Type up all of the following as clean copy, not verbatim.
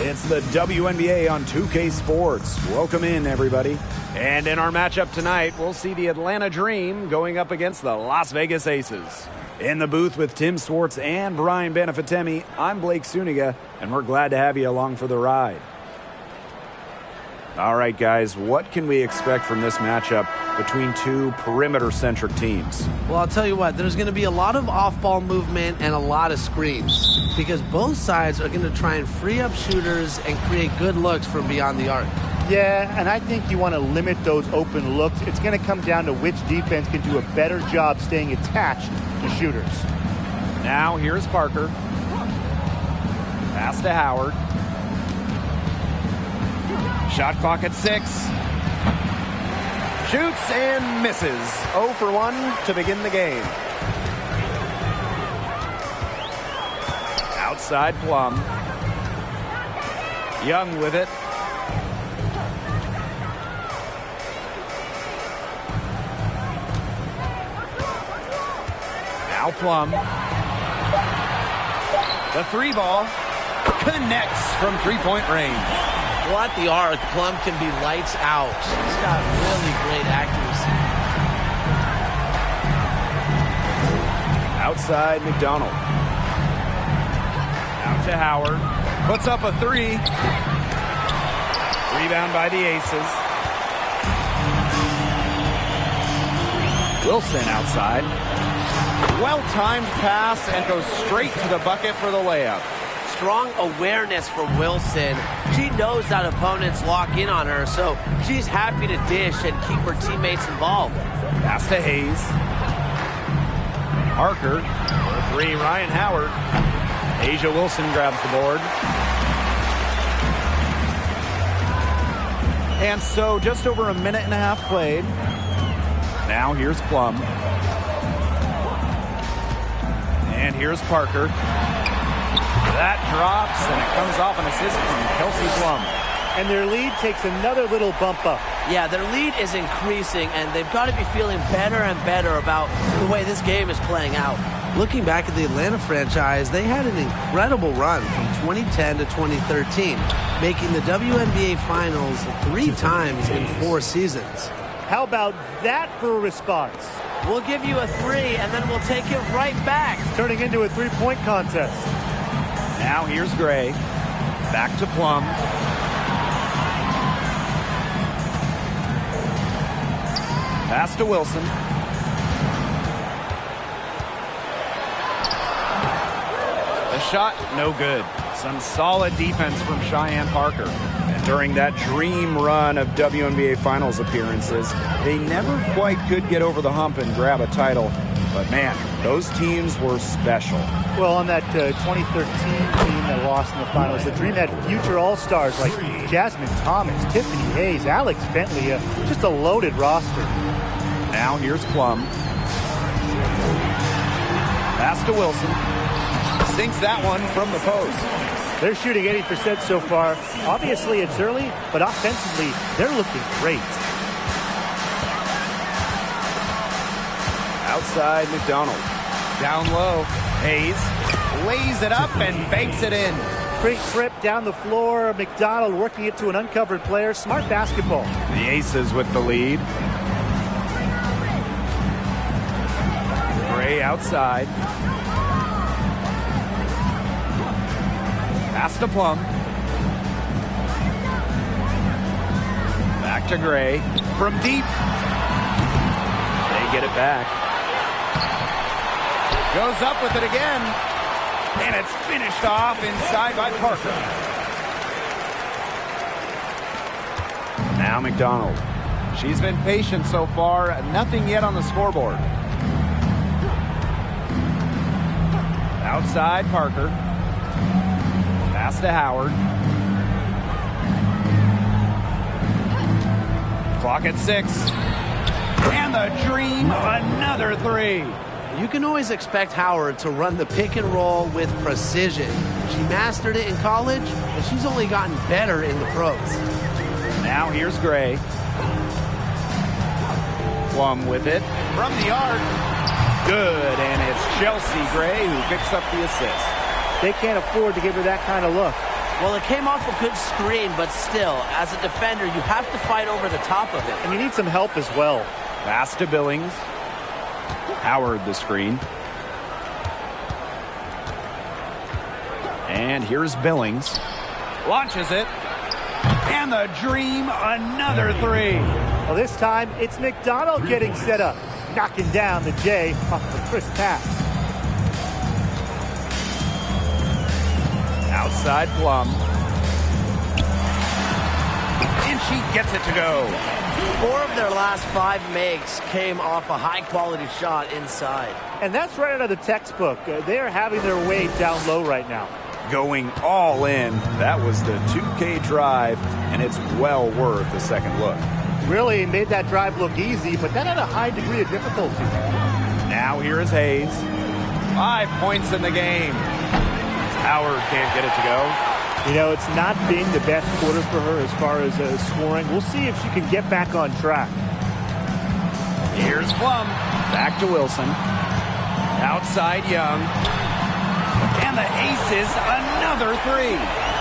It's the WNBA on 2K Sports. Welcome in, everybody. And in our matchup tonight, we'll see the Atlanta Dream going up against the Las Vegas Aces. In the booth with Tim Swartz and Brian Benefatemi, I'm Blake Suniga, and we're glad to have you along for the ride. All right, guys, what can we expect from this matchup between two perimeter-centric teams? Well, I'll tell you what, there's going to be a lot of off-ball movement and a lot of screens because both sides are going to try and free up shooters and create good looks from beyond the arc. Yeah, and I think you want to limit those open looks. It's going to come down to which defense can do a better job staying attached to shooters. Now, here's Parker. Pass to Howard. Shot clock at 6. Shoots and misses. 0 for 1 to begin the game. Outside Plum. Young with it. Now Plum. The 3 ball connects from 3-point range. Well, at the arc, Plum can be lights out. He's got really great accuracy. Outside McDonald. Out to Howard. Puts up a 3. Rebound by the Aces. Wilson outside. Well-timed pass and goes straight to the bucket for the layup. Strong awareness for Wilson. She knows that opponents lock in on her, so she's happy to dish and keep her teammates involved. Pass to Hayes. Parker for 3, Ryan Howard. Asia Wilson grabs the board. And so just over a minute and a half played. Now here's Plum. And here's Parker. That drops, and it comes off an assist from Kelsey Plum. And their lead takes another little bump up. Yeah, their lead is increasing, and they've got to be feeling better and better about the way this game is playing out. Looking back at the Atlanta franchise, they had an incredible run from 2010 to 2013, making the WNBA Finals 3 times in 4 seasons. How about that for a response? We'll give you a 3, and then we'll take it right back. Turning into a 3-point contest. Now here's Gray. Back to Plum. Pass to Wilson. The shot, no good. Some solid defense from Cheyenne Parker. And during that dream run of WNBA Finals appearances, they never quite could get over the hump and grab a title. But man, those teams were special. Well, on that 2013 team that lost in the finals, the Dream had future All-Stars like Jasmine Thomas, Tiffany Hayes, Alex Bentley, just a loaded roster. Now here's Plum. Pass to Wilson. Sinks that one from the post. They're shooting 80% so far. Obviously, it's early, but offensively, they're looking great. Outside McDonald. Down low. Hayes lays it up and banks it in. Great trip down the floor. McDonald working it to an uncovered player. Smart basketball. The Aces with the lead. Gray outside. Pass to Plum. Back to Gray. From deep. They get it back. Goes up with it again. And it's finished off inside by Parker. Now McDonald. She's been patient so far. Nothing yet on the scoreboard. Outside Parker. Pass to Howard. Clock at 6. And the Dream, another 3. You can always expect Howard to run the pick and roll with precision. She mastered it in college, but she's only gotten better in the pros. Now here's Gray. Plum with it from the arc. Good, and it's Chelsea Gray who picks up the assist. They can't afford to give her that kind of look. Well, it came off a good screen, but still, as a defender, you have to fight over the top of it. And you need some help as well. Pass to Billings. Howard the screen. And here's Billings. Launches it. And the Dream, another three. Well, this time, it's McDonald getting set up. Knocking down the J off of a crisp pass. Outside Plum. And she gets it to go. 4 of their last 5 makes came off a high-quality shot inside. And that's right out of the textbook. They are having their way down low right now. Going all in. That was the 2K drive, and it's well worth a second look. Really made that drive look easy, but that had a high degree of difficulty. Now here is Hayes. 5 points in the game. Howard can't get it to go. You know, it's not been the best quarter for her as far as scoring. We'll see if she can get back on track. Here's Plum. Back to Wilson. Outside Young. And the aces, another three.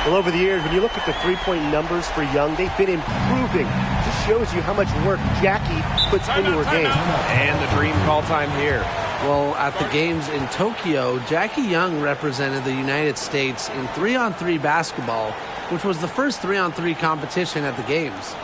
Well, over the years, when you look at the three-point numbers for Young, they've been improving. Just shows you how much work Jackie puts into her game. And the Dream call time here. Well, at the games in Tokyo, Jackie Young represented the United States in 3-on-3 basketball, which was the first 3-on-3 competition at the games.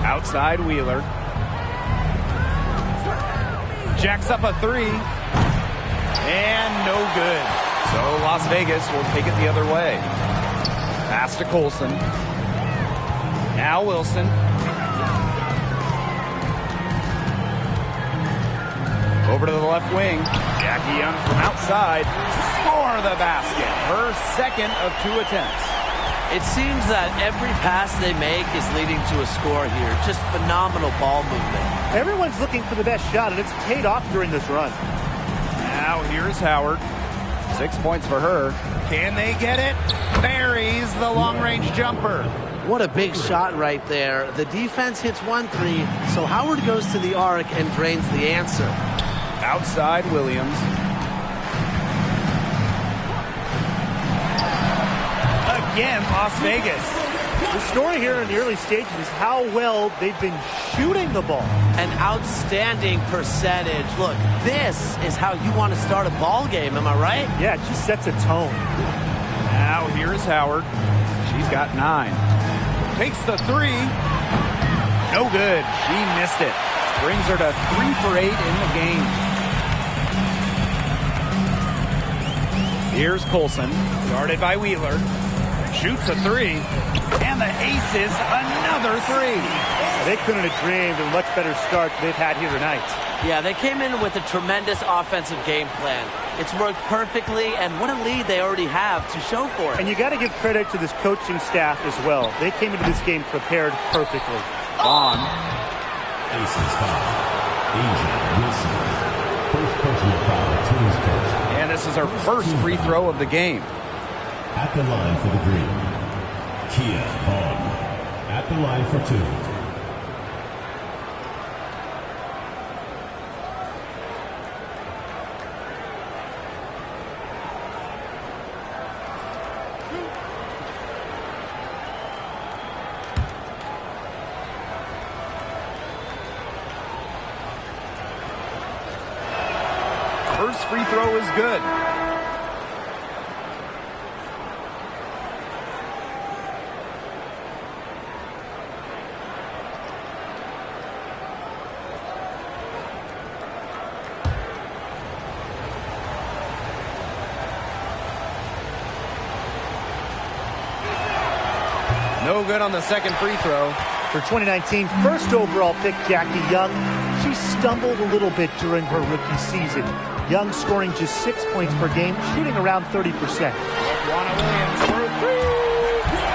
Outside Wheeler. Jacks up a three. And no good. So Las Vegas will take it the other way. Pass to Colson. Now Wilson. Over to the left wing. Jackie Young from outside. For the basket. Her second of 2 attempts. It seems that every pass they make is leading to a score here. Just phenomenal ball movement. Everyone's looking for the best shot, and it's paid off during this run. Now here's Howard. 6 points for her. Can they get it? Buries the long-range jumper. What a big shot right there. The defense hits 1-3, so Howard goes to the arc and drains the answer. Outside Williams. Again, Las Vegas. The story here in the early stages is how well they've been shooting the ball. An outstanding percentage. Look, this is how you want to start a ball game, am I right? Yeah, it just sets a tone. Now here's Howard. She's got 9. Takes the three. No good. She missed it. Brings her to 3 for 8 in the game. Here's Colson. Guarded by Wheeler. Shoots a three. And the aces, another three. They couldn't have dreamed of a much better start they've had here tonight. Yeah, they came in with a tremendous offensive game plan. It's worked perfectly, and what a lead they already have to show for it. And you got to give credit to this coaching staff as well. They came into this game prepared perfectly. On. Aces foul. Asia Wilson. First personal foul, team And this is her first free throw of the game. At the line for the green, Kia Vaughn. At the line for 2. First free throw is good. No good on the second free throw. For 2019 first overall pick Jackie Young, she stumbled a little bit during her rookie season. Young scoring just 6 points per game, shooting around 30%. Juana Williams for three.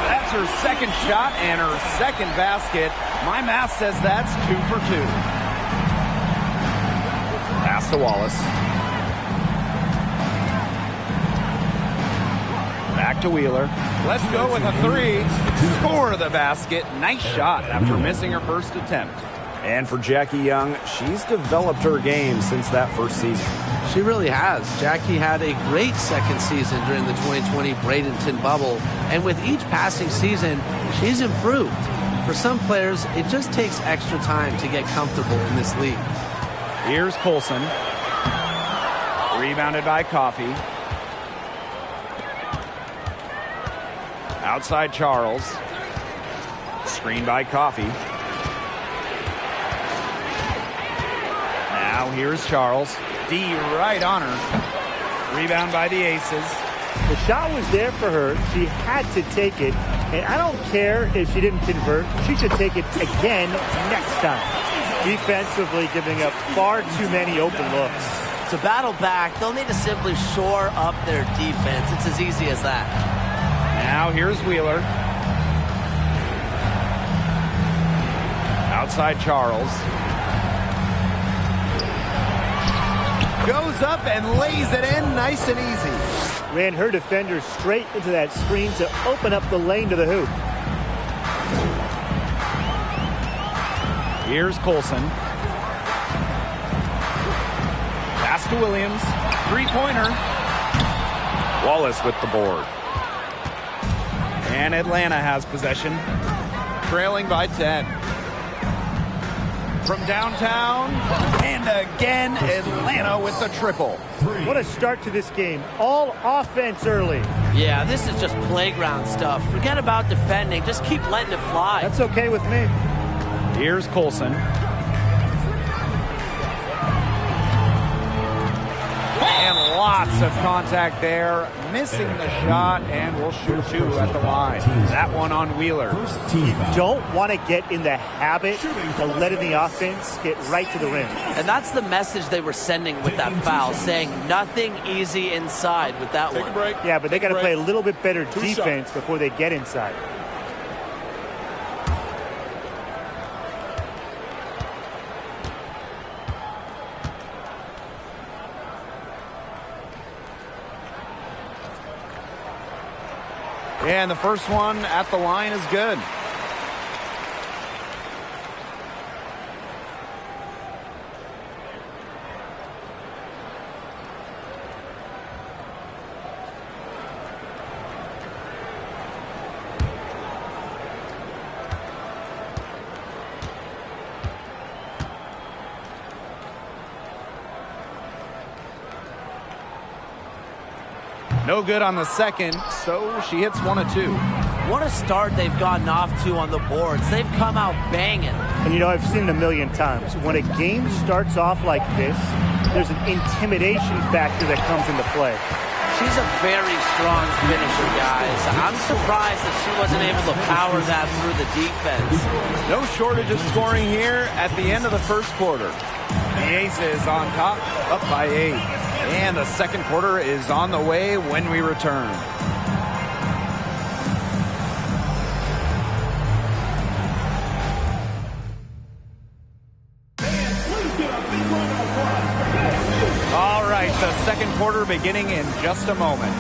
That's her second shot and her second basket. My math says that's 2 for 2. Pass to Wallace. Back to Wheeler. Let's go with a three. Score the basket. Nice shot after missing her first attempt. And for Jackie Young, she's developed her game since that first season. She really has. Jackie had a great second season during the 2020 Bradenton bubble, and with each passing season, she's improved. For some players, it just takes extra time to get comfortable in this league. Here's Colson. Rebounded by Coffey. Outside Charles. Screen by Coffey. Now here's Charles. D right on her. Rebound by the Aces. The shot was there for her. She had to take it. And I don't care if she didn't convert. She should take it again next time. Defensively giving up far too many open looks. To battle back, they'll need to simply shore up their defense. It's as easy as that. Now here's Wheeler. Outside Charles. Goes up and lays it in nice and easy. Ran her defender straight into that screen to open up the lane to the hoop. Here's Colson. Pass to Williams. Three-pointer. Wallace with the board. And Atlanta has possession. Trailing by 10. From downtown, and again, Atlanta with the triple. What a start to this game. All offense early. Yeah, this is just playground stuff. Forget about defending. Just keep letting it fly. That's okay with me. Here's Colson. And lots of contact there. Missing the shot, and we'll shoot two at the line. That one on Wheeler. You don't want to get in the habit of letting the offense get right to the rim. And that's the message they were sending with that foul, saying nothing easy inside with that one. Yeah, but they got to play a little bit better defense before they get inside. And the first one at the line is good. No good on the second, so she hits one of two. What a start they've gotten off to on the boards. They've come out banging. And you know, I've seen it a million times. When a game starts off like this, there's an intimidation factor that comes into play. She's a very strong finisher, guys. I'm surprised that she wasn't able to power that through the defense. No shortage of scoring here at the end of the first quarter. The Aces on top, up by 8. And the second quarter is on the way when we return. All right. right, the second quarter beginning in just a moment.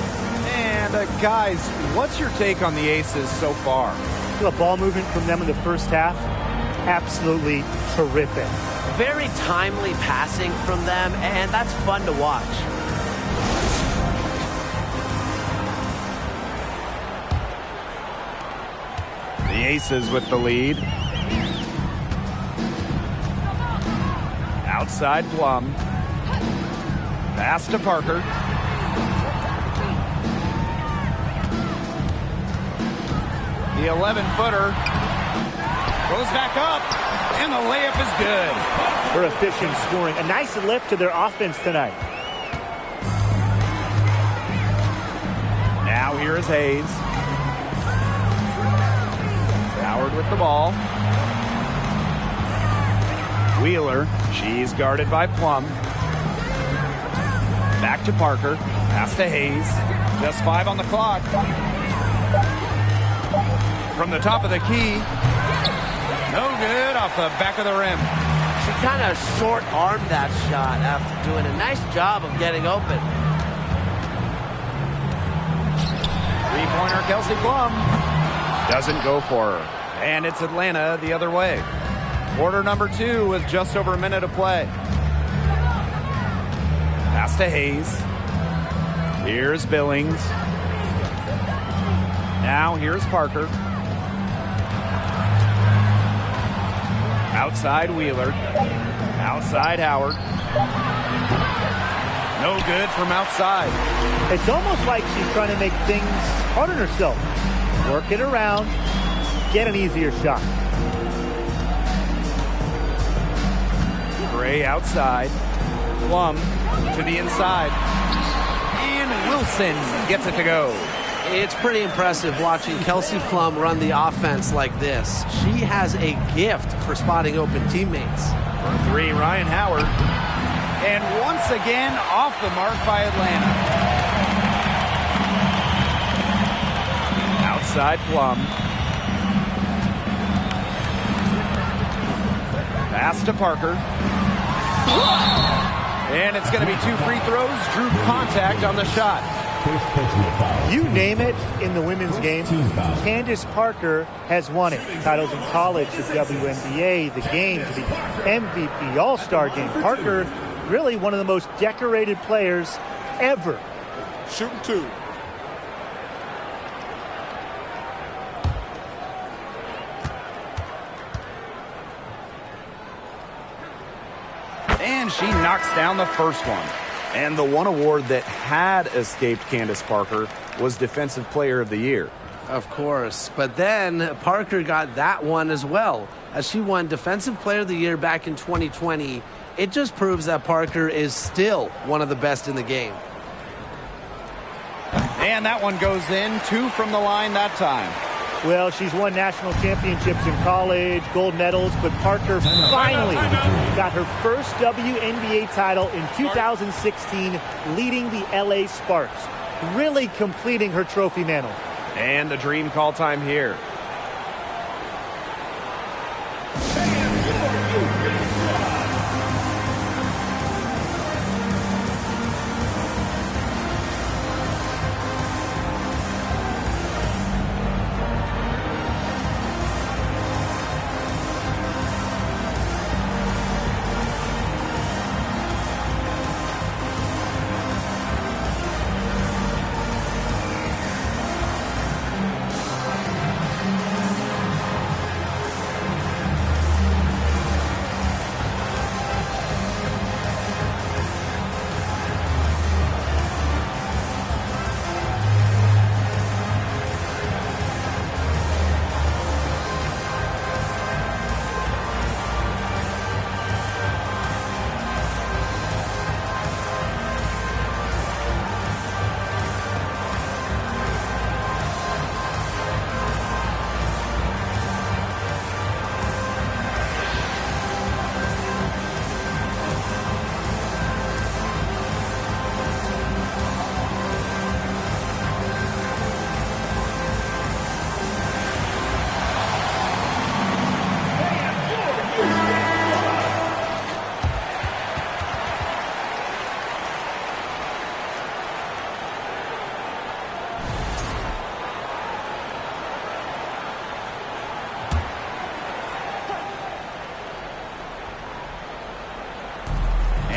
And guys, what's your take on the Aces so far? The ball movement from them in the first half, absolutely terrific. Very timely passing from them, and that's fun to watch. The Aces with the lead. Outside Plum. Pass to Parker. The 11-footer goes back up, and the layup is good. Her efficient scoring. A nice lift to their offense tonight. Now here is Hayes. Howard with the ball. Wheeler, she's guarded by Plum. Back to Parker. Pass to Hayes. Just 5 on the clock. From the top of the key. No good off the back of the rim. She kind of short-armed that shot after doing a nice job of getting open. Three-pointer Kelsey Plum. Doesn't go for her. And it's Atlanta the other way. Quarter number 2 with just over a minute to play. Pass to Hayes. Here's Billings. Now here's Parker. Outside Wheeler. Outside Howard. No good from outside. It's almost like she's trying to make things hard on herself. Work it around. Get an easier shot. Gray outside. Plum to the inside. And Wilson gets it to go. It's pretty impressive watching Kelsey Plum run the offense like this. She has a gift for spotting open teammates. For 3, Ryan Howard. And once again, off the mark by Atlanta. Outside Plum. Pass to Parker. And it's going to be 2 free throws. Drew contact on the shot. You name it in the women's game, Candace Parker has won it. Titles in college, the WNBA, the games, the MVP, All-Star game. Parker, really one of the most decorated players ever. Shooting 2. And she knocks down the first one. And the one award that had escaped Candace Parker was Defensive Player of the Year. Of course. But then Parker got that one as well. As she won Defensive Player of the Year back in 2020, it just proves that Parker is still one of the best in the game. And that one goes in. 2 from the line that time. Well, she's won national championships in college, gold medals, but Parker finally got her first WNBA title in 2016, leading the LA Sparks, really completing her trophy mantle. And the dream call time here.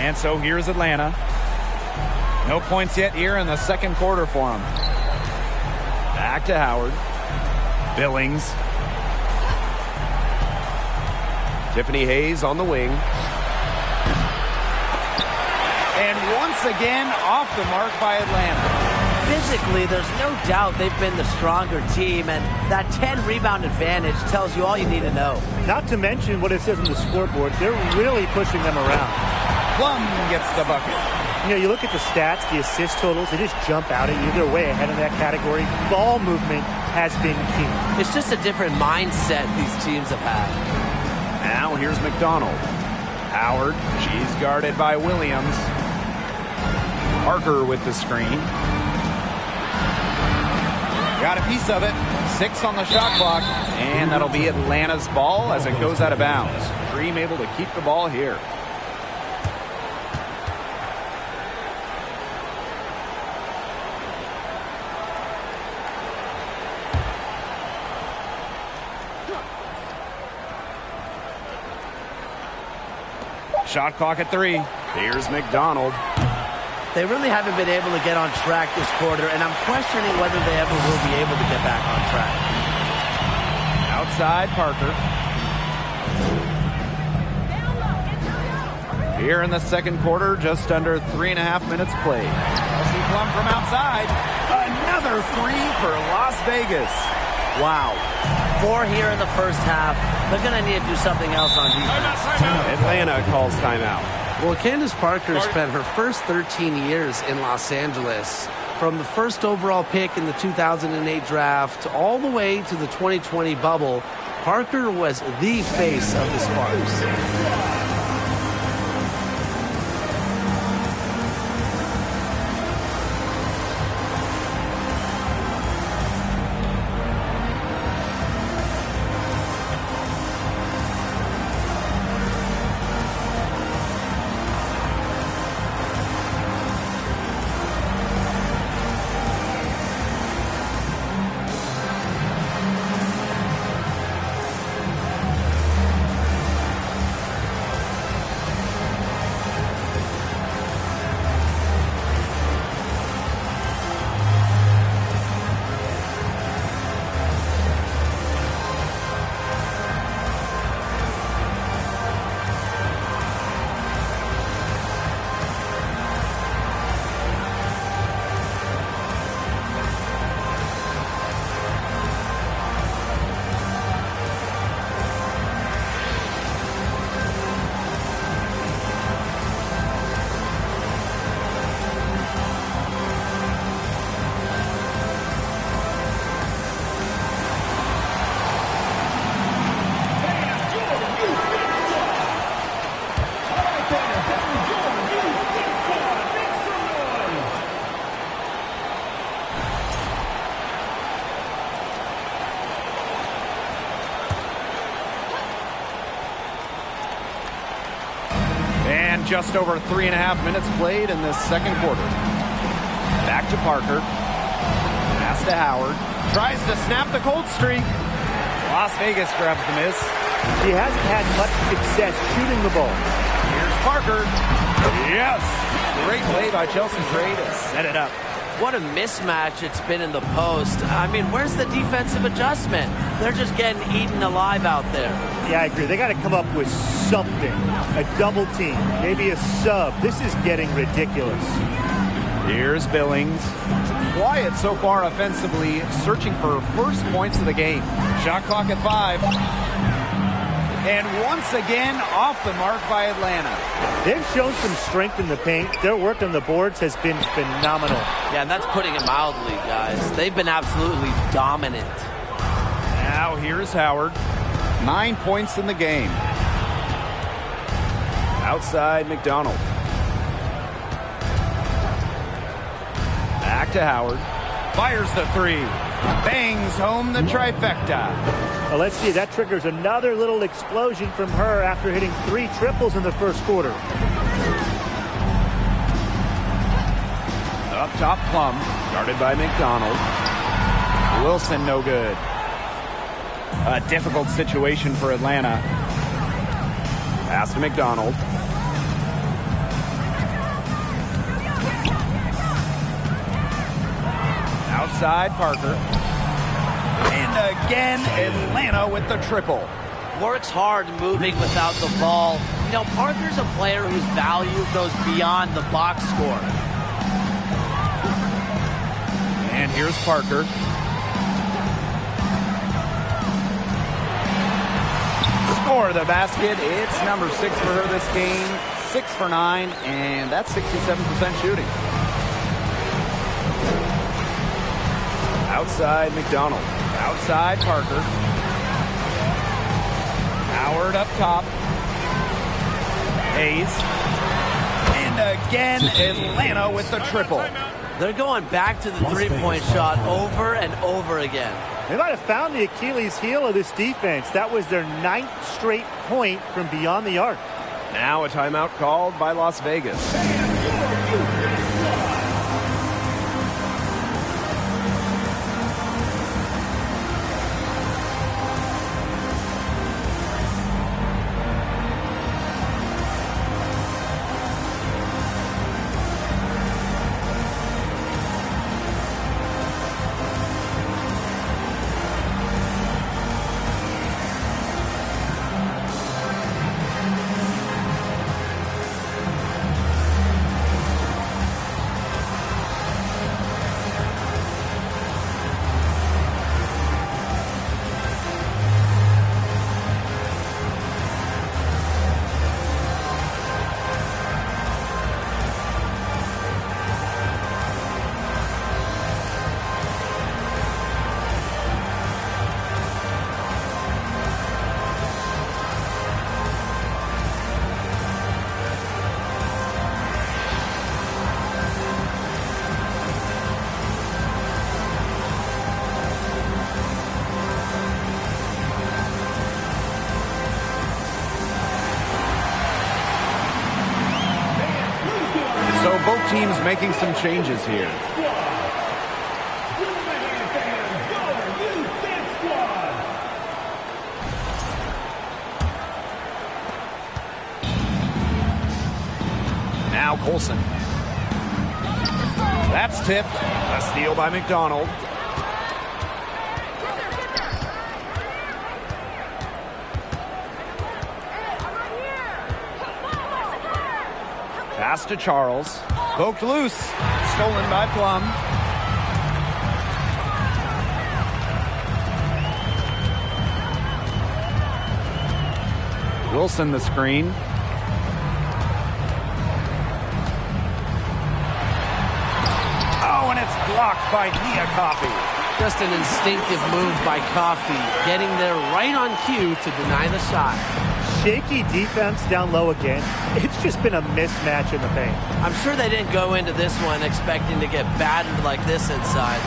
And so here's Atlanta. No points yet here in the second quarter for them. Back to Howard. Billings. Tiffany Hayes on the wing. And once again, off the mark by Atlanta. Physically, there's no doubt they've been the stronger team, and that 10-rebound advantage tells you all you need to know. Not to mention what it says on the scoreboard, they're really pushing them around. Plum gets the bucket. You know, you look at the stats, the assist totals, they just jump out at you. They're way ahead in that category. Ball movement has been key. It's just a different mindset these teams have had. Now here's McDonald. Howard, she's guarded by Williams. Parker with the screen. Got a piece of it. 6 on the shot clock. And that'll be Atlanta's ball as it goes out of bounds. Dream able to keep the ball here. Shot clock at 3. Here's McDonald. They really haven't been able to get on track this quarter, and I'm questioning whether they ever will be able to get back on track. Outside Parker. Here in the second quarter, just under 3.5 minutes played. Kelsey Plum from outside. Another 3 for Las Vegas. Wow. 4 here in the first half. They're going to need to do something else on defense. Atlanta calls timeout. Well, Candace Parker spent her first 13 years in Los Angeles. From the first overall pick in the 2008 draft all the way to the 2020 bubble, Parker was the face of the Sparks. Just over 3.5 minutes played in this second quarter. Back to Parker. Pass to Howard. Tries to snap the cold streak. Las Vegas grabs the miss. He hasn't had much success shooting the ball. Here's Parker. Yes! Great play by Chelsea Gray to set it up. What a mismatch it's been in the post. I mean, where's the defensive adjustment? They're just getting eaten alive out there. Yeah, I agree. They got to come up with something. A double team, maybe a sub. This is getting ridiculous. Here's Billings. Quiet so far offensively, searching for first points of the game. Shot clock at 5. And once again, off the mark by Atlanta. They've shown some strength in the paint. Their work on the boards has been phenomenal. Yeah, and that's putting it mildly, guys. They've been absolutely dominant. Now here's Howard. 9 points in the game. Outside McDonald. Back to Howard. Fires the 3. Bangs home the trifecta. Well, let's see. That triggers another little explosion from her after hitting 3 triples in the first quarter. Up top, Plum. Guarded by McDonald. Wilson, no good. A difficult situation for Atlanta. Pass to McDonald. Outside, Parker. And again, Atlanta with the triple. Works hard moving without the ball. You know, Parker's a player whose value goes beyond the box score. And here's Parker. For the basket. It's number 6 for her this game. 6 for 9, and that's 67% shooting. Outside McDonald. Outside Parker. Howard up top. Hayes. And again, Atlanta with the triple. They're going back to the three-point shot over and over again. They might have found the Achilles heel of this defense. That was their 9th straight point from beyond the arc. Now a timeout called by Las Vegas. So both teams making some changes here. Now Colson. That's tipped. A steal by McDonald. Pass to Charles. Poked loose. Stolen by Plum. Wilson the screen. Oh, and it's blocked by Nia Coffey. Just an instinctive move by Coffey, getting there right on cue to deny the shot. Shaky defense down low again. It's just been a mismatch in the paint. I'm sure they didn't go into this one expecting to get battered like this inside.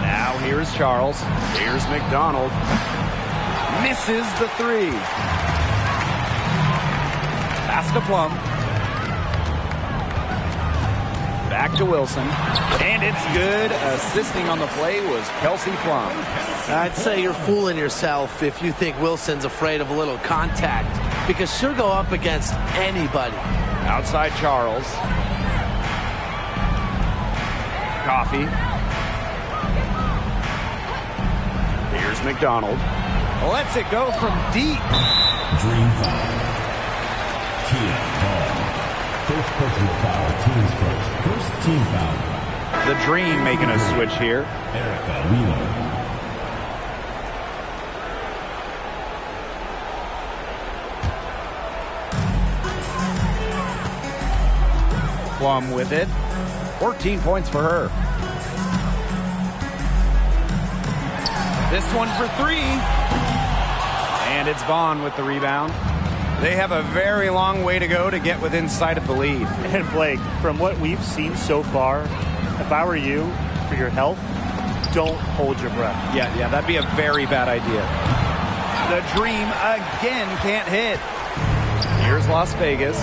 Now here's Charles. Here's McDonald. Misses the three. Pass to Plum. Back to Wilson. And it's good. Assisting on the play was Kelsey Plum. I'd say you're fooling yourself if you think Wilson's afraid of a little contact, because she'll go up against anybody. Outside Charles. Coffey. Here's McDonald. Lets it go from deep. Dream foul. Kia Ball. First personal foul, team's first team foul. The Dream making a switch here. Erica Wheeler. Plum with it. 14 points for her. This one for three. And it's Vaughn with the rebound. They have a very long way to go to get within sight of the lead. And Blake, from what we've seen so far, if I were you, for your health, don't hold your breath. Yeah, that'd be a very bad idea. The Dream again can't hit. Here's Las Vegas.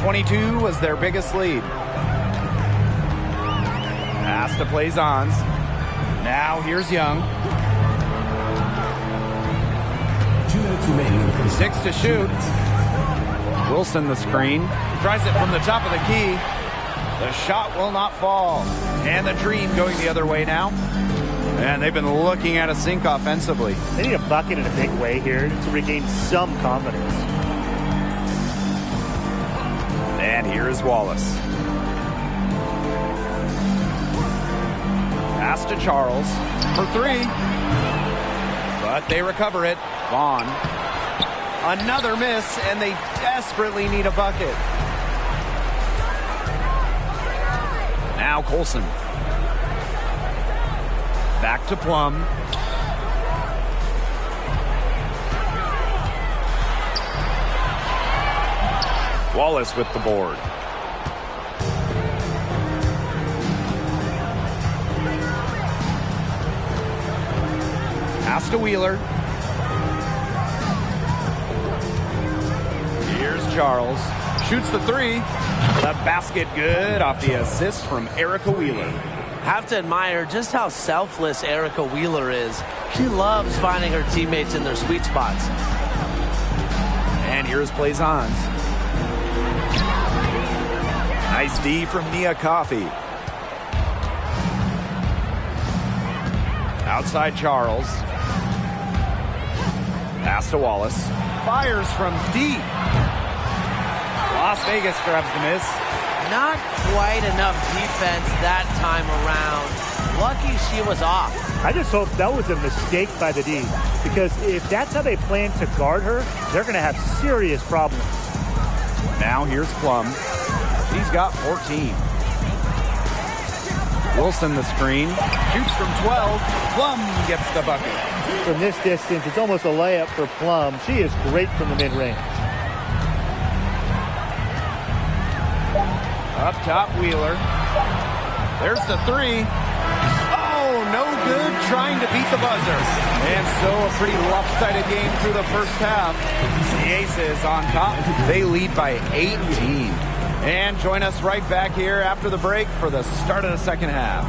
22 was their biggest lead. Pass to Plaisance. Now here's Young. 2 minutes remaining. 6 to shoot. Wilson the screen. Tries it from the top of the key. The shot will not fall. And the Dream going the other way now. And they've been looking at a sink offensively. They need a bucket in a big way here to regain some confidence. And here is Wallace. Pass to Charles for 3. But they recover it. Vaughn. Another miss, and they desperately need a bucket. Now Colson. Back to Plum. Wallace with the board. Pass to Wheeler. Here's Charles. Shoots the 3. The basket good off the assist from Erica Wheeler. Have to admire just how selfless Erica Wheeler is. She loves finding her teammates in their sweet spots. And here's Blazons. Nice D from Nia Coffey. Outside Charles. Pass to Wallace. Fires from deep. Las Vegas grabs the miss. Not quite enough defense that time around. Lucky she was off. I just hope that was a mistake by the D, because if that's how they plan to guard her, they're going to have serious problems. Now here's Plum. He's got 14. Wilson the screen. Shoots from 12. Plum gets the bucket. From this distance, it's almost a layup for Plum. She is great from the mid-range. Up top, Wheeler. There's the 3. Oh, no good, trying to beat the buzzer. And so a pretty lopsided game through the first half. The Aces on top. They lead by 18. And join us right back here after the break for the start of the second half.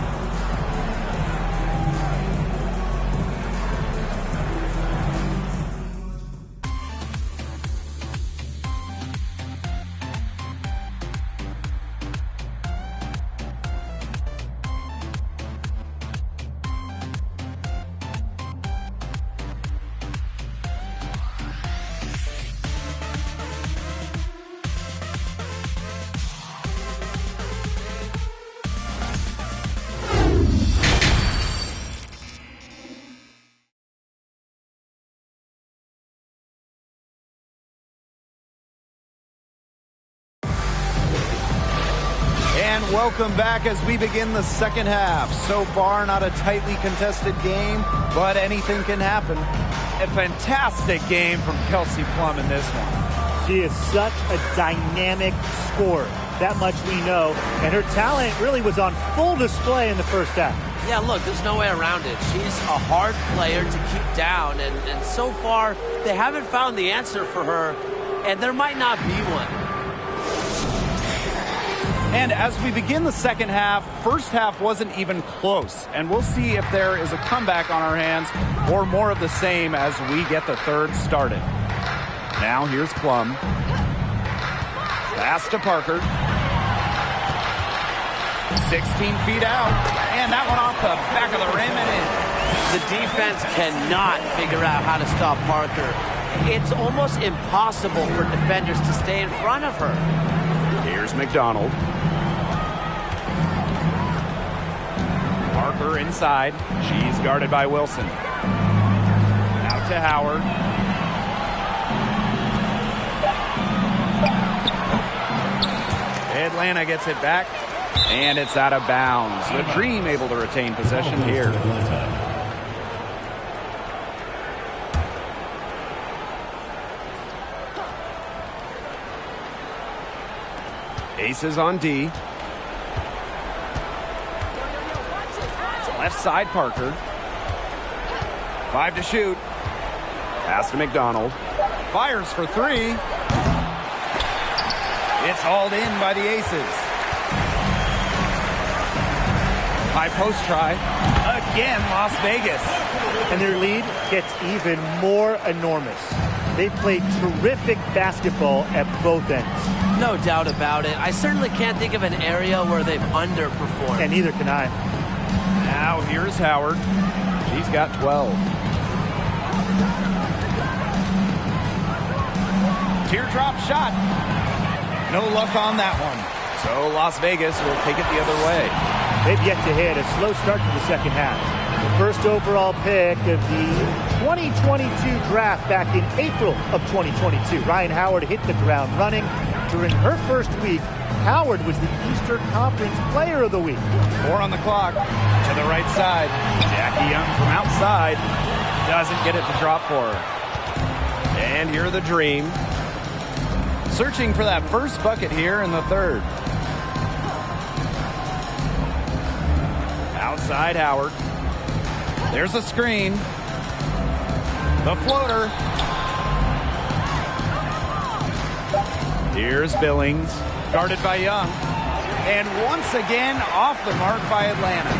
And welcome back as we begin the second half. So far, not a tightly contested game, but anything can happen. A fantastic game from Kelsey Plum in this one. She is such a dynamic scorer. That much we know. And her talent really was on full display in the first half. Yeah, look, there's no way around it. She's a hard player to keep down, and so far, they haven't found the answer for her, and there might not be one. And as we begin the second half, first half wasn't even close. And we'll see if there is a comeback on our hands or more of the same as we get the third started. Now here's Plum. Pass to Parker. 16 feet out. And that one off the back of the rim and in. The defense cannot figure out how to stop Parker. It's almost impossible for defenders to stay in front of her. Here's McDonald. Parker inside. She's guarded by Wilson. Out to Howard. Atlanta gets it back, and it's out of bounds. The Dream able to retain possession here. Aces on D. Left side, Parker. 5 to shoot. Pass to McDonald. Fires for 3. It's hauled in by the Aces. High post try. Again, Las Vegas. And their lead gets even more enormous. They played terrific basketball at both ends. No doubt about it. I certainly can't think of an area where they've underperformed. And neither can I. Now here's Howard. She's got 12. Teardrop shot. No luck on that one. So Las Vegas will take it the other way. They've yet to hit a slow start to the second half. The first overall pick of the 2022 draft back in April of 2022. Ryan Howard hit the ground running. During her first week, Howard was the Eastern Conference Player of the Week. 4 on the clock. To the right side. Jackie Young from outside. Doesn't get it to drop for her. And here the Dream. Searching for that first bucket here in the third. Outside Howard. There's a screen. The floater. Here's Billings. Guarded by Young. And once again off the mark by Atlanta.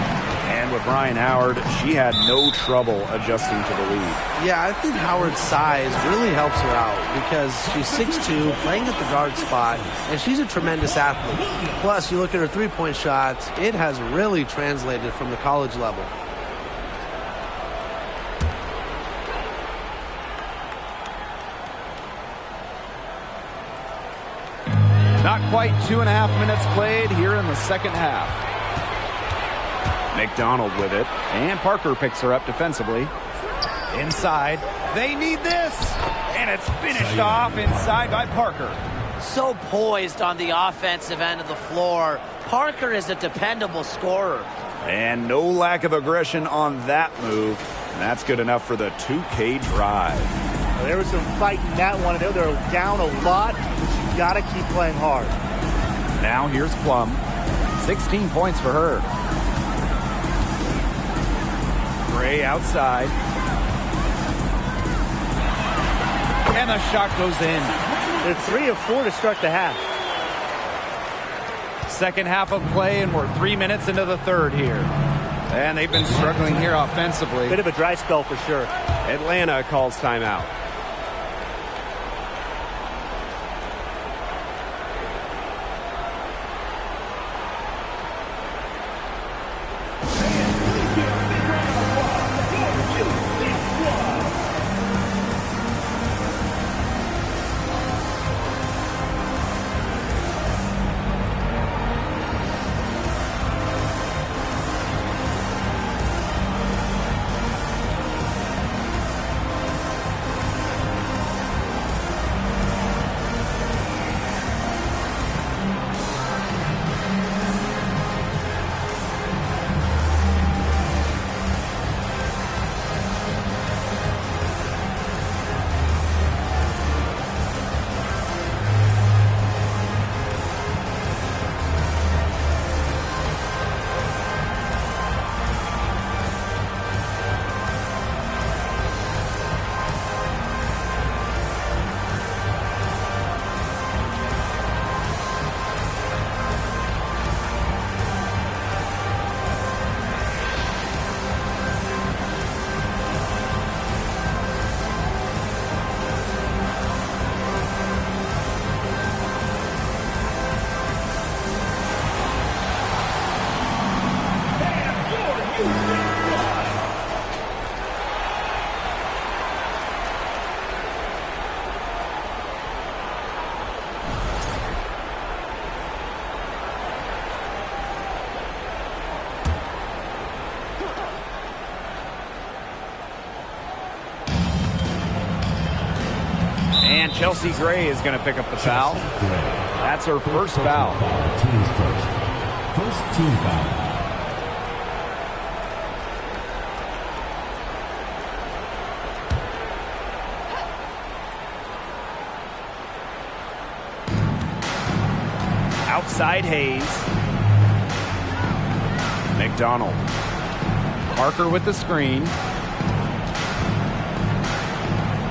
And with Ryan Howard, she had no trouble adjusting to the lead. Yeah, I think Howard's size really helps her out because she's 6'2", playing at the guard spot, and she's a tremendous athlete. Plus, you look at her three-point shots, it has really translated from the college level. Not quite 2.5 minutes played here in the second half. McDonald with it, and Parker picks her up defensively. Inside, they need this, and it's finished off inside by Parker. So poised on the offensive end of the floor. Parker is a dependable scorer. And no lack of aggression on that move. And that's good enough for the 2K drive. Well, there was some fight in that one. They're down a lot, but you got to keep playing hard. Now here's Plum. 16 points for her. Gray outside. And the shot goes in. They're 3 of 4 to start the half. Second half of play, and we're 3 minutes into the third here. And they've been struggling here offensively. Bit of a dry spell for sure. Atlanta calls timeout. And Chelsea Gray is going to pick up the foul. That's her first foul. Team's first team foul. Outside Hayes. McDonald. Parker with the screen.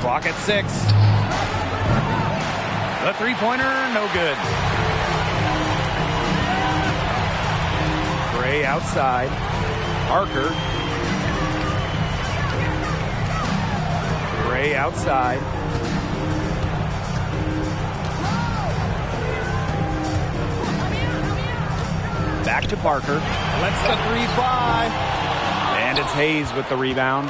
Clock at 6. The three-pointer, no good. Gray outside. Parker. Gray outside. Back to Parker. Lets the three fly. And it's Hayes with the rebound.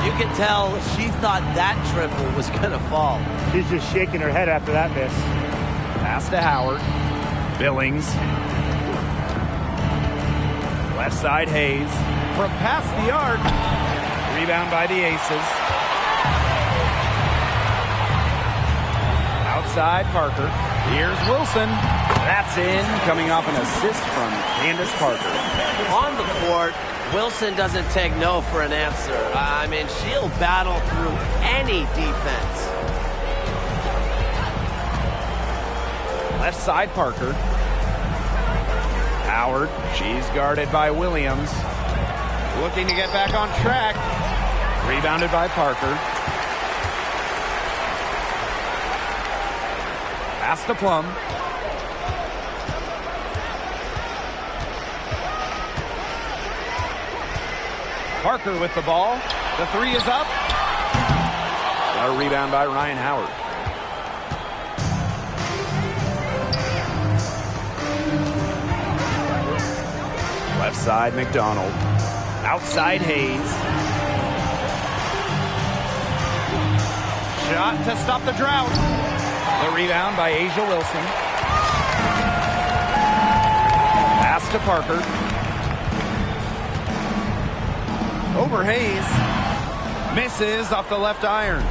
You can tell she thought that triple was going to fall. She's just shaking her head after that miss. Pass to Howard. Billings. Left side Hayes. From past the arc. Rebound by the Aces. Outside Parker. Here's Wilson. That's in. Coming off an assist from Candace Parker. On the court, Wilson doesn't take no for an answer. I mean, she'll battle through any defense. Left side Parker. Howard. She's guarded by Williams. Looking to get back on track. Rebounded by Parker. Pass to Plum. Parker with the ball. The three is up. A rebound by Ryan Howard. Left side McDonald. Outside Hayes. Shot to stop the drought. The rebound by Asia Wilson. Pass to Parker. Over Hayes. Misses off the left iron.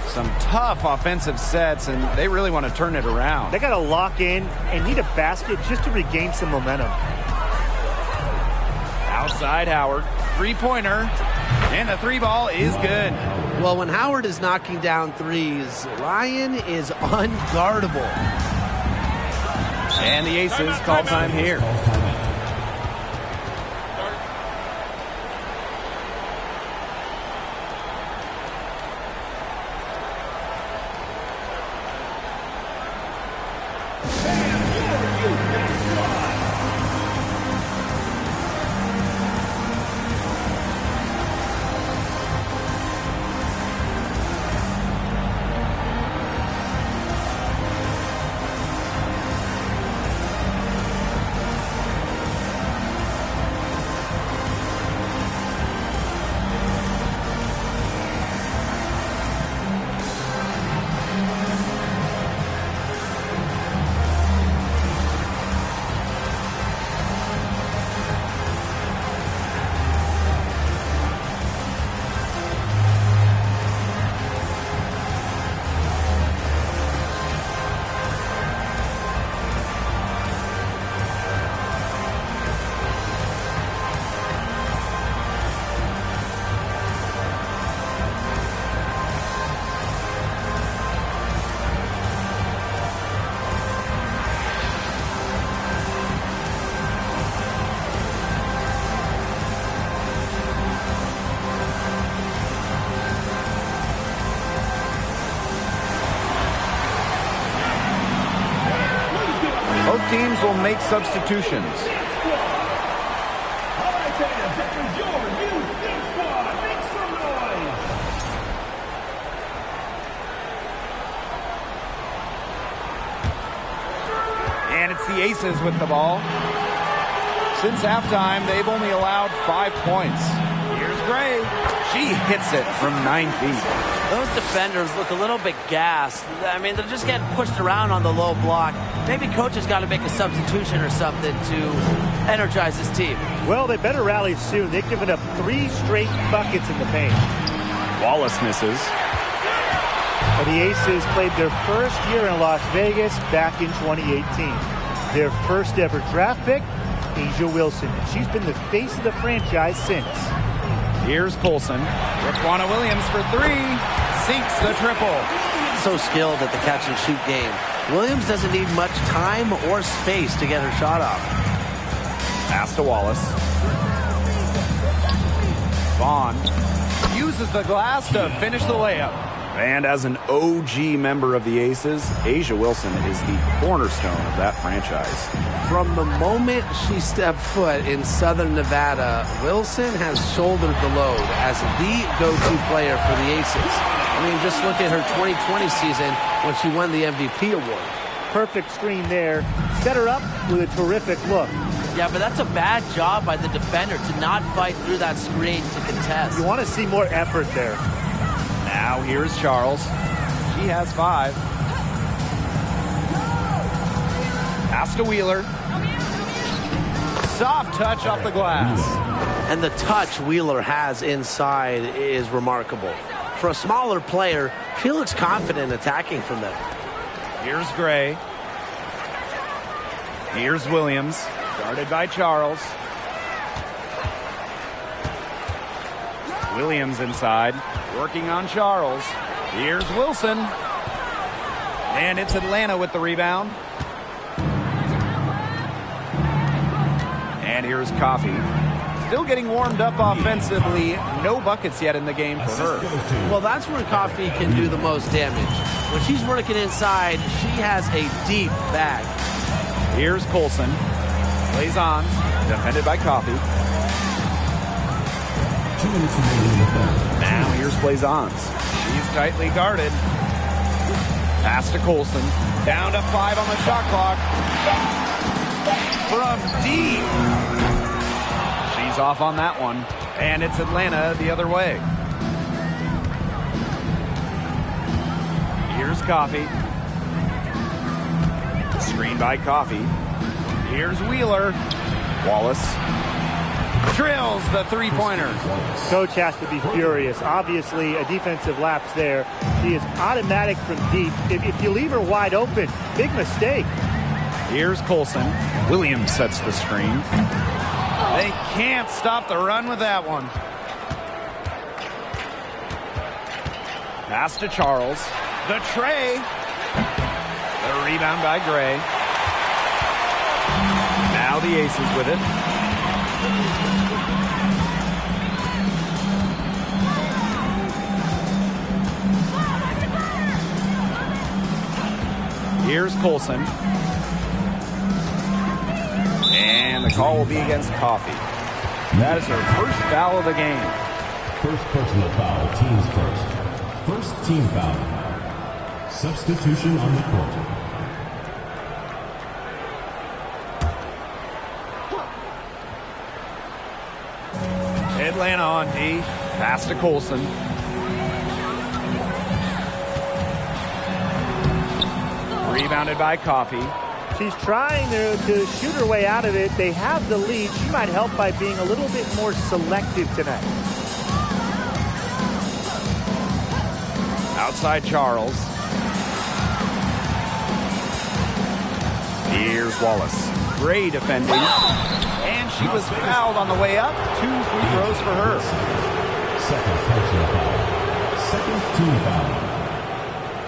Some tough offensive sets, and they really want to turn it around. They got to lock in and need a basket just to regain some momentum. Outside Howard. Three-pointer. And the three ball is good. Well, when Howard is knocking down threes, Ryan is unguardable. And the Aces call time here. Both teams will make substitutions. And it's the Aces with the ball. Since halftime, they've only allowed 5 points. Here's Gray. She hits it from 9 feet. Those defenders look a little bit gassed. I mean, they're just getting pushed around on the low block. Maybe coach has got to make a substitution or something to energize his team. Well, they better rally soon. They've given up 3 straight buckets in the paint. Wallace misses. And the Aces played their first year in Las Vegas back in 2018. Their first ever draft pick, Asia Wilson. She's been the face of the franchise since. Here's Colson. Raquana Williams for 3. Sinks the triple. So skilled at the catch-and-shoot game. Williams doesn't need much time or space to get her shot off. Pass to Wallace. Vaughn uses the glass to finish the layup. And as an OG member of the Aces, Asia Wilson is the cornerstone of that franchise. From the moment she stepped foot in Southern Nevada, Wilson has shouldered the load as the go-to player for the Aces. I mean, just look at her 2020 season when she won the MVP award. Perfect screen there. set her up with a terrific look. Yeah, but that's a bad job by the defender to not fight through that screen to contest. You want to see more effort there. Now here's Charles. She has 5. Pass to Wheeler. Soft touch off the glass. And the touch Wheeler has inside is remarkable. For a smaller player, she looks confident attacking from there. Here's Gray. Here's Williams. Guarded by Charles. Williams inside. Working on Charles. Here's Wilson. And it's Atlanta with the rebound. And here's Coffey. Still getting warmed up offensively. No buckets yet in the game for her. Well, that's where Coffey can do the most damage. When she's working inside, she has a deep bag. Here's Colson. Plays on. Defended by Coffey. 2 minutes remaining in the third. Now here's Blazons. She's tightly guarded. Pass to Colson. Down to 5 on the shot clock. From deep. She's off on that one. And it's Atlanta the other way. Here's Coffey. Screen by Coffey. Here's Wheeler. Wallace drills the three-pointer. Coach has to be furious. Obviously, a defensive lapse there. She is automatic from deep. If you leave her wide open, big mistake. Here's Colson. Williams sets the screen. They can't stop the run with that one. Pass to Charles. The tray. The rebound by Gray. Now the Aces with it. Here's Colson. And the call will be against Coffey. That is her first foul of the game. First personal foul, teams first. First team foul. Substitution on the court. Atlanta on D. Pass to Colson. Rebounded by Coffey. She's trying to shoot her way out of it. They have the lead. She might help by being a little bit more selective tonight. Outside Charles. Here's Wallace. Gray defending. And she was fouled on the way up. 2 free throws for her. Second personal foul. Second team foul.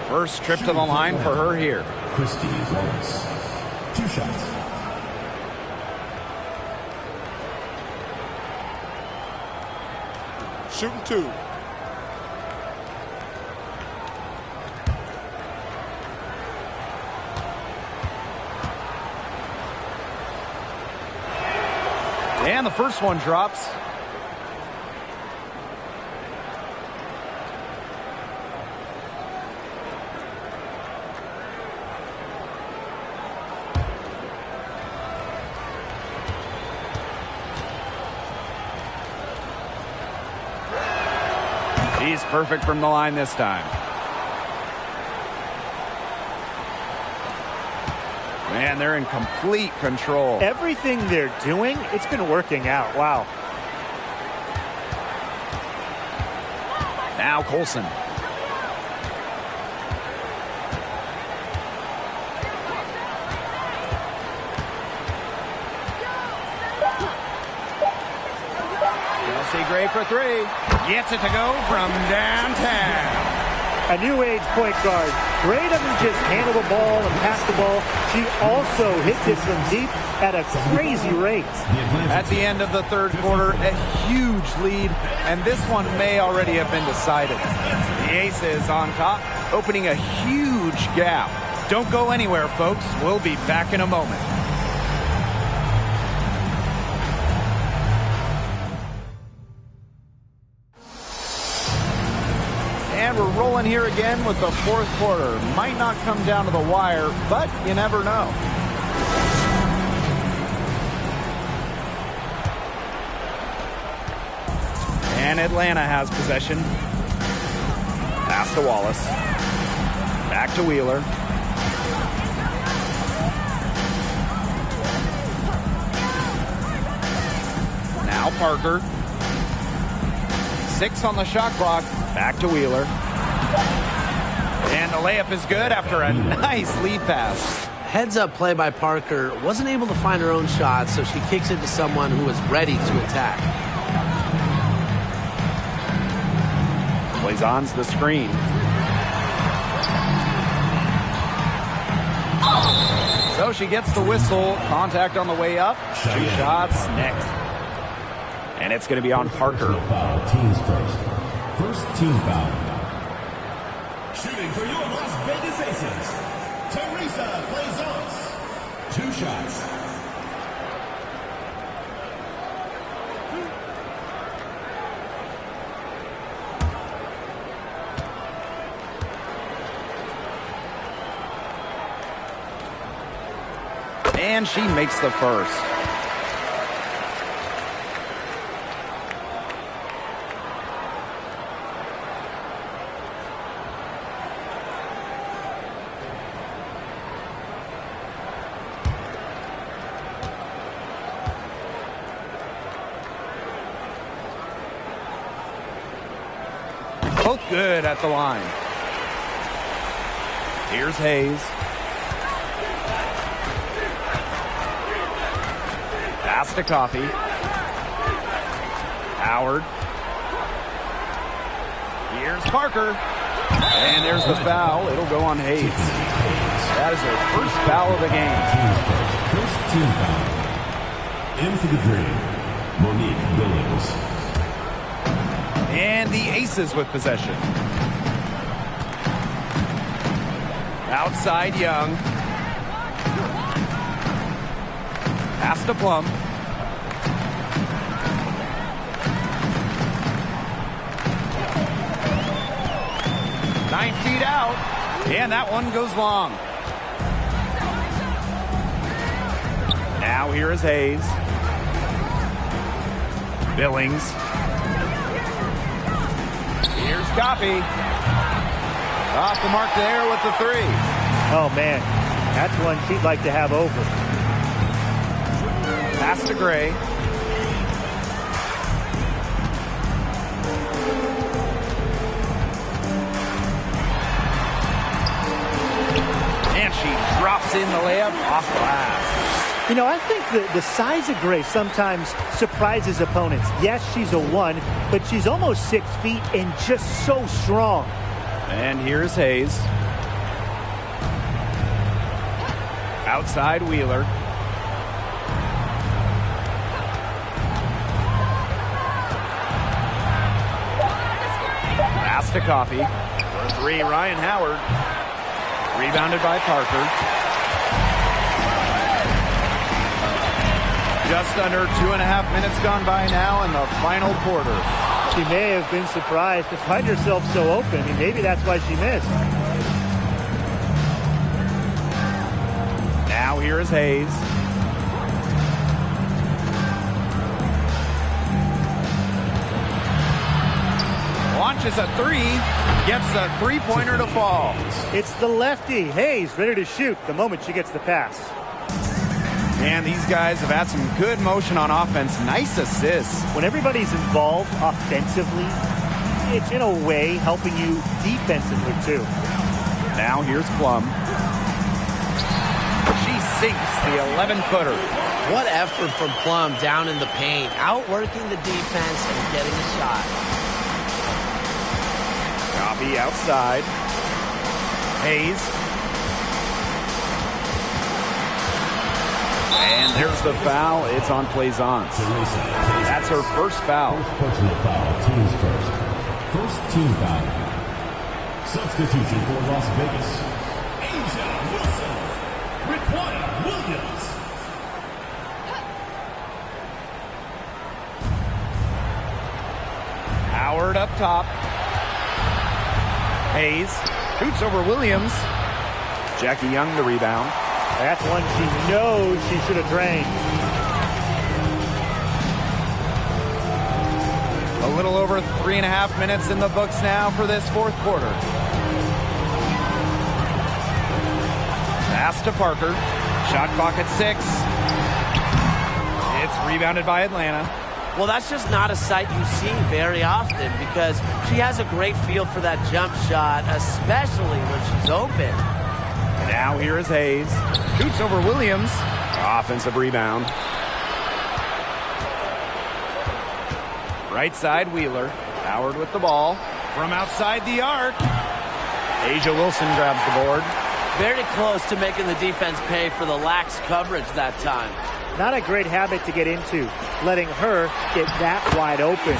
First trip to the line for her here. Christy Wallace. 2 shots. Shooting 2. And the first one drops. She's perfect from the line this time. Man, they're in complete control. Everything they're doing, it's been working out. Wow. Now Colson. Chelsea Gray for 3. Gets it to go from downtown. A new age point guard. Gray doesn't just handle the ball and pass the ball. She also hits it from deep at a crazy rate. At the end of the third quarter, a huge lead, and this one may already have been decided. The Aces on top, opening a huge gap. Don't go anywhere, folks. We'll be back in a moment. And we're rolling here again with the fourth quarter. Might not come down to the wire, but you never know. And Atlanta has possession. Pass to Wallace. Back to Wheeler. Now Parker. 6 on the shot clock. Back to Wheeler. And the layup is good after a nice lead pass. Heads-up play by Parker. Wasn't able to find her own shot, so she kicks it to someone who was ready to attack. Plaisance the screen. So she gets the whistle. Contact on the way up. 2 shots next. And it's going to be on Parker. Foul, teams first. First team foul. Shooting for your Las Vegas Aces, Teresa Plaisance. 2 shots. And she makes the first. Both good at the line. Here's Hayes. Pass to Coffey. Howard. Here's Parker. And there's the foul. It'll go on Hayes. That is their first foul of the game. First team foul. In for the Dream, Monique Billings. And the Aces with possession. Outside Young. Pass to Plum. Nine feet out. And that one goes long. Now here is Hayes. Billings. Here's Coffey. Off the mark there with the 3. Oh, man. That's one she'd like to have over. Pass to Gray. And she drops in the layup off glass. You know, I think the size of Gray sometimes surprises opponents. Yes, she's a 1, but she's almost 6 feet and just so strong. And here's Hayes. Outside Wheeler. Pass to Coffey. For 3, Ryan Howard. Rebounded by Parker. Just under 2.5 minutes gone by now in the final quarter. She may have been surprised to find herself so open. I mean, maybe that's why she missed. Now here is Hayes. Launches a 3. Gets a 3-pointer to fall. It's the lefty. Hayes ready to shoot the moment she gets the pass. And these guys have had some good motion on offense. Nice assists. When everybody's involved offensively, it's in a way helping you defensively too. Now here's Plum. She sinks the 11-footer. What effort from Plum down in the paint, outworking the defense and getting a shot. Coffey outside. Hayes. And there's the foul. It's on Plaisance. That's her first foul. First personal foul, teams first. First team foul. Substitution for Las Vegas. Asia Wilson. Raquan Williams. Howard up top. Hayes shoots over Williams. Jackie Young the rebound. That's one she knows she should have drained. A little over 3.5 minutes in the books now for this fourth quarter. Pass to Parker. Shot clock at 6. It's rebounded by Atlanta. Well, that's just not a sight you see very often because she has a great feel for that jump shot, especially when she's open. Now here is Hayes. Shoots over Williams. Offensive rebound. Right side, Wheeler. Howard with the ball. From outside the arc. Asia Wilson grabs the board. Very close to making the defense pay for the lax coverage that time. Not a great habit to get into, letting her get that wide open.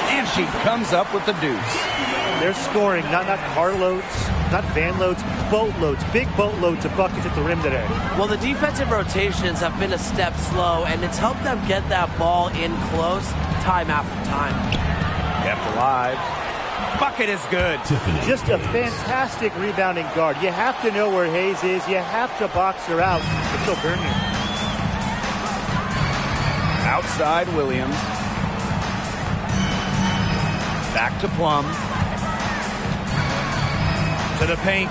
And she comes up with the deuce. They're scoring, not carloads, not van loads, boatloads, big boatloads of buckets at the rim today. Well, the defensive rotations have been a step slow, and it's helped them get that ball in close time after time. Kept alive. Bucket is good. Just a fantastic rebounding guard. You have to know where Hayes is. You have to box her out. She'll burn you. Outside Williams. Back to Plum. To the paint.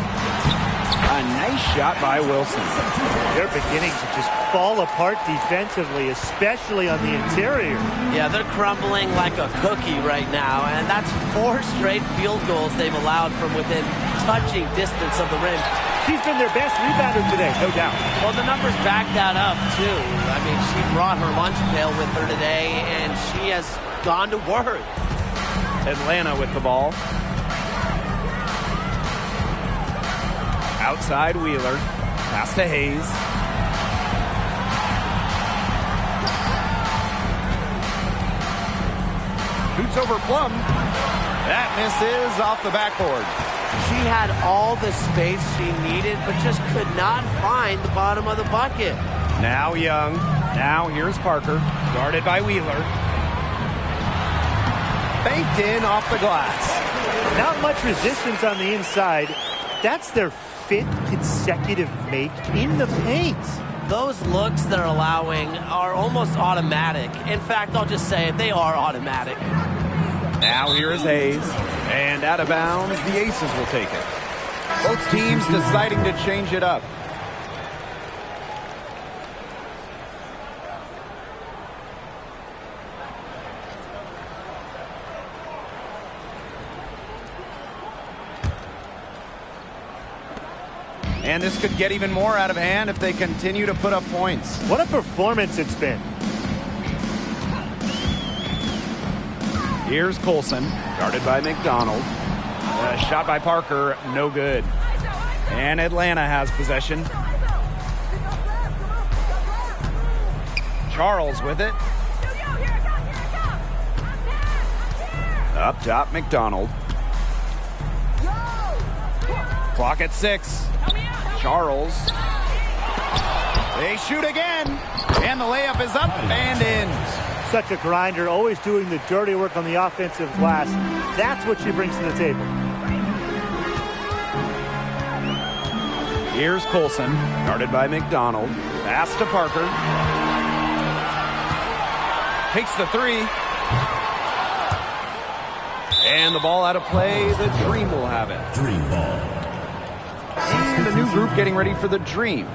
A nice shot by Wilson. They're beginning to just fall apart defensively, especially on the interior. Yeah, they're crumbling like a cookie right now, and that's 4 straight field goals they've allowed from within touching distance of the rim. She's been their best rebounder today, no doubt. Well, the numbers back that up, too. I mean, she brought her lunch pail with her today, and she has gone to work. Atlanta with the ball. Outside Wheeler. Pass to Hayes. Shoots over Plum. That misses off the backboard. She had all the space she needed, but just could not find the bottom of the bucket. Now Young. Now here's Parker. Guarded by Wheeler. Banked in off the glass. Not much resistance on the inside. That's their 5th consecutive make in the paint. Those looks they're allowing are almost automatic. In fact, I'll just say it, they are automatic. Now here is Hayes. And out of bounds, the Aces will take it. Both teams deciding to change it up. And this could get even more out of hand if they continue to put up points. What a performance it's been. Here's Colson, guarded by McDonald. Shot by Parker, no good. And Atlanta has possession. Charles with it. Up top, McDonald. Clock at 6. Charles. They shoot again. And the layup is up and in. Such a grinder, always doing the dirty work on the offensive glass. That's what she brings to the table. Here's Colson, guarded by McDonald. Pass to Parker. Takes the 3. And the ball out of play. The Dream will have it. Dream ball. And the new group getting ready for the Dream.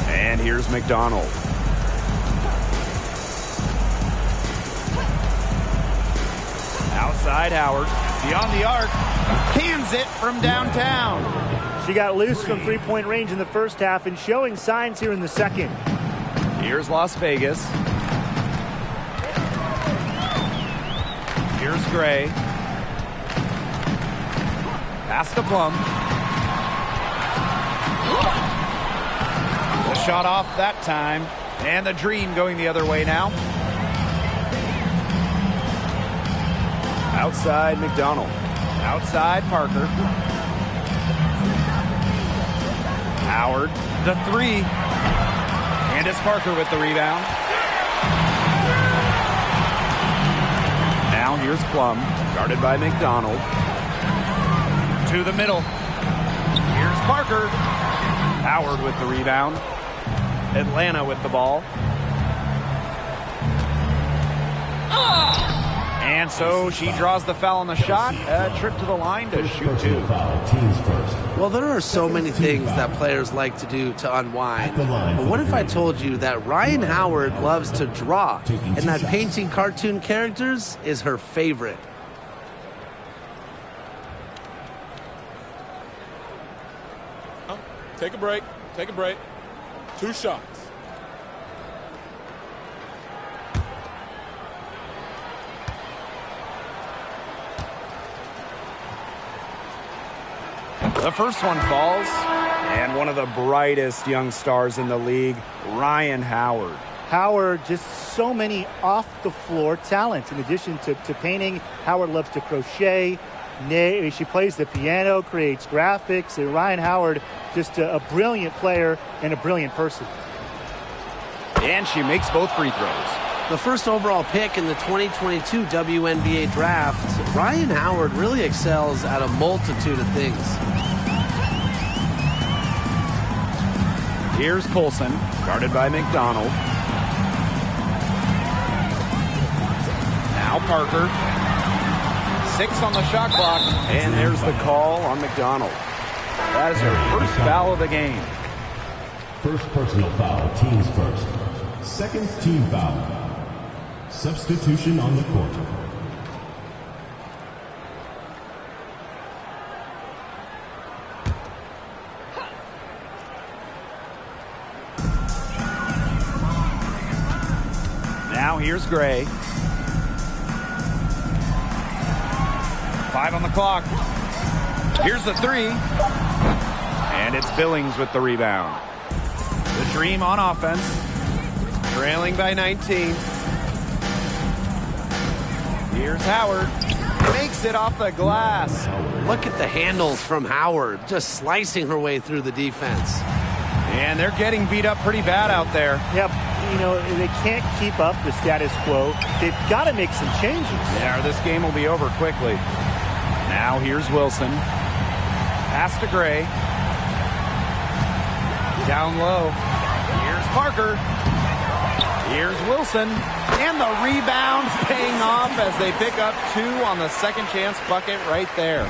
And here's McDonald. Outside Howard. Beyond the arc. Cans it from downtown. She got loose from three-point range in the first half and showing signs here in the second. Here's Las Vegas. Here's Gray. Pass to Plum. The shot off that time. And the Dream going the other way now. Outside McDonald. Outside Parker. Howard, the 3. Candace Parker with the rebound. Now here's Plum, guarded by McDonald. To the middle. Here's Parker. Howard with the rebound. Atlanta with the ball. And so she draws the foul on the shot. A trip to the line to shoot Personal two. foul, teams first. Well, there are so many things that players like to do to unwind. But what if I told you that Ryan Howard loves to draw, and that painting cartoon characters is her favorite? Take a break. Take a break. 2 shots. The first one falls, and one of the brightest young stars in the league, Ryan Howard. Howard, just so many off-the-floor talents. In addition to painting, Howard loves to crochet. She plays the piano, creates graphics. And Ryan Howard, just a brilliant player and a brilliant person. And she makes both free throws. The first overall pick in the 2022 WNBA draft, Ryan Howard really excels at a multitude of things. Here's Colson, guarded by McDonald. Now Parker. 6 on the shot clock, and there's the call on McDonald. That is her first foul of the game. First personal foul, teams first. Second team foul. Substitution on the court. Now here's Gray. 5 on the clock. Here's the 3. And it's Billings with the rebound. The Dream on offense. Trailing by 19. Here's Howard. Makes it off the glass. Look at the handles from Howard, just slicing her way through the defense. And they're getting beat up pretty bad out there. Yep, they can't keep up the status quo. They've got to make some changes. Yeah, this game will be over quickly. Now here's Wilson. Pass to Gray. Down low. Here's Parker. Here's Wilson. And the rebound paying off as they pick up 2 on the second chance bucket right there.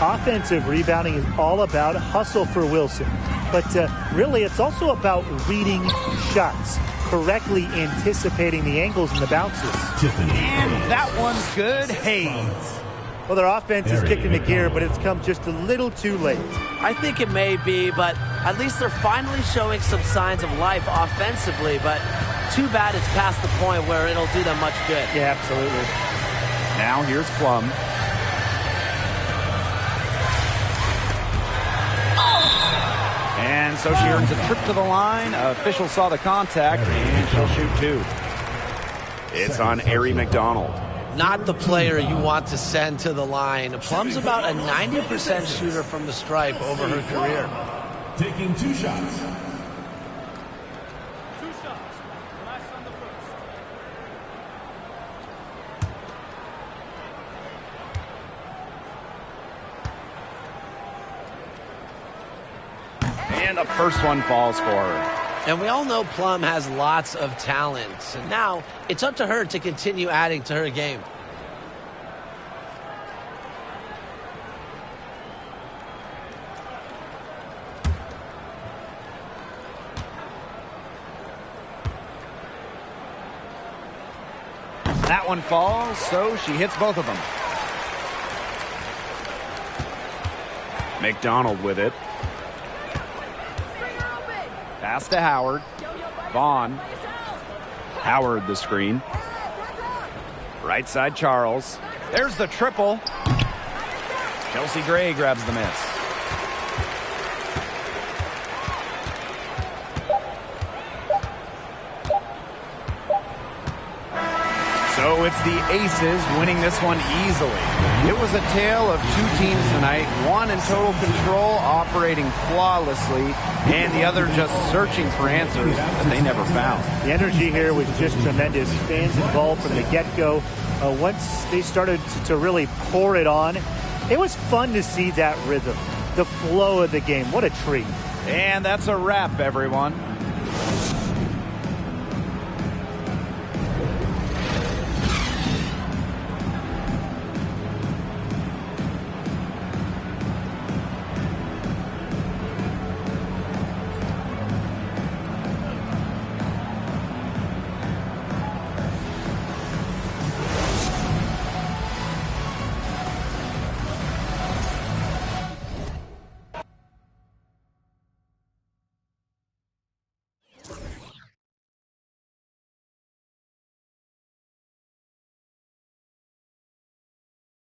Offensive rebounding is all about hustle for Wilson. But really, it's also about reading shots, correctly anticipating the angles and the bounces. And that one's good. Hayes. Well, their offense is kicking the gear, but it's come just a little too late. I think it may be, but at least they're finally showing some signs of life offensively. But too bad it's past the point where it'll do them much good. Yeah, absolutely. Now here's Plum. And so she earns a trip to the line. Official saw the contact, and she'll shoot 2. It's on Ari McDonald. Not the player you want to send to the line. Plum's about a 90% shooter from the stripe over her career. Taking 2 shots. 2 shots. Last on the first. And the first one falls for her. And we all know Plum has lots of talent. And now it's up to her to continue adding to her game. That one falls, so she hits both of them. McDonald with it. Pass to Howard. Vaughn. Howard the screen. Right side Charles. There's the triple. Chelsea Gray grabs the miss. So it's the Aces winning this one easily. It was a tale of 2 teams tonight, one in total control, operating flawlessly, and the other just searching for answers that they never found. The energy here was just tremendous. Fans involved from the get-go. Once they started to really pour it on, It was fun to see that rhythm, the flow of the game. What a treat. And that's a wrap, everyone.